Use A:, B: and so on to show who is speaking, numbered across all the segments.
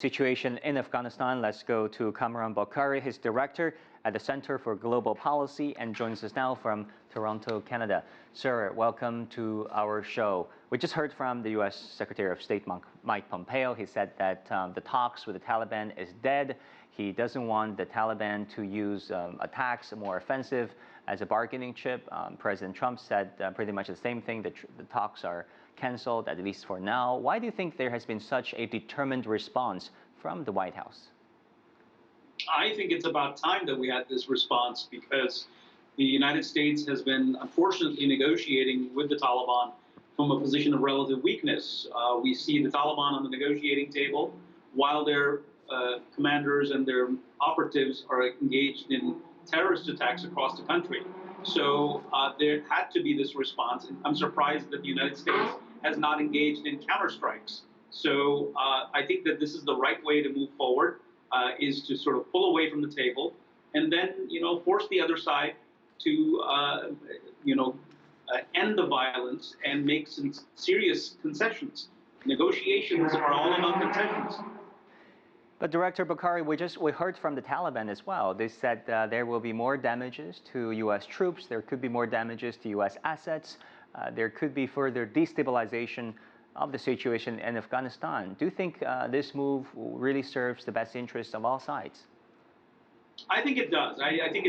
A: Situation in Afghanistan. Let's go to Kamran Bokhari, his director at the Center for Global Policy, and joins us now from Toronto, Canada. Sir, welcome to our show. We just heard from the U.S. Secretary of State Mike Pompeo. He said that the talks with the Taliban is dead. He doesn't want the Taliban to use attacks, more offensive, as a bargaining chip. President Trump said pretty much the same thing, that the talks are canceled, at least for now. Why do you think there has been such a determined response from the White House?
B: I think it's about time that we had this response, because the United States has been unfortunately negotiating with the Taliban from a position of relative weakness. We see the Taliban on the negotiating table while their commanders and their operatives are engaged in terrorist attacks across the country. So there had to be this response. And I'm surprised that the United States has not engaged in counterstrikes. So I think that this is the right way to move forward, is to sort of pull away from the table and then, force the other side to, end the violence and make some serious concessions. Negotiations are all about concessions.
A: But Director Bokhari, we heard from the Taliban as well. They said there will be more damages to U.S. troops. There could be more damages to U.S. assets. There could be further destabilization of the situation in Afghanistan. Do you think this move really serves the best interests of all sides?
B: I think it does. I think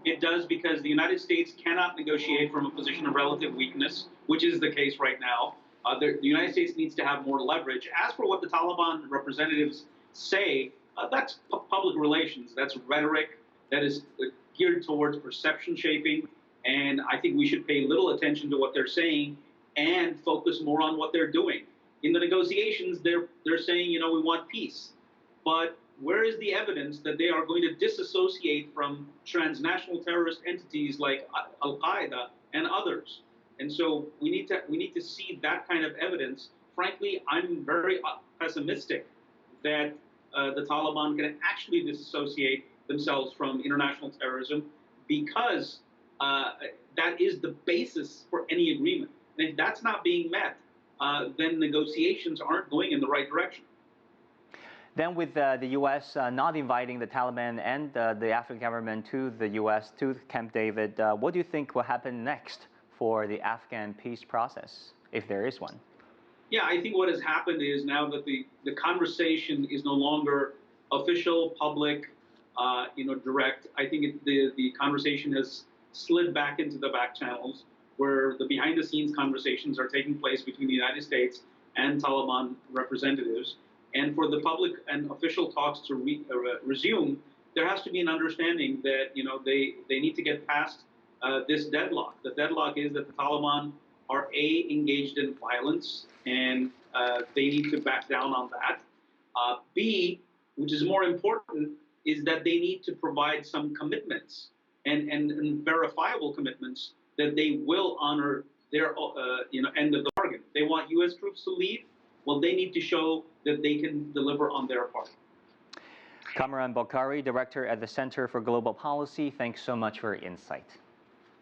B: it does, because the United States cannot negotiate from a position of relative weakness, which is the case right now. The United States needs to have more leverage. As for what the Taliban representatives say, that's public relations. That's rhetoric that is geared towards perception shaping. And I think we should pay little attention to what they're saying and focus more on what they're doing. In the negotiations, they're saying, we want peace. But where is the evidence that they are going to disassociate from transnational terrorist entities like Al-Qaeda and others? And so we need to see that kind of evidence. Frankly, I'm very pessimistic that the Taliban can actually disassociate themselves from international terrorism, because that is the basis for any agreement. And if that's not being met, then negotiations aren't going in the right direction.
A: Then with the U.S. Not inviting the Taliban and the Afghan government to the U.S., to Camp David, what do you think will happen next for the Afghan peace process, if there is one?
B: Yeah, I think what has happened is now that the conversation is no longer official, public, direct. I think the conversation has slid back into the back channels, where the behind-the-scenes conversations are taking place between the United States and Taliban representatives. And for the public and official talks to resume, there has to be an understanding that they need to get past this deadlock. The deadlock is that the Taliban are engaged in violence, and they need to back down on that. B, which is more important, is that they need to provide some commitments and verifiable commitments that they will honor their end of the bargain. They want U.S. troops to leave. Well, they need to show that they can deliver on their part.
A: Kamran Bokhari, Director at the Center for Global Policy, thanks so much for your insight.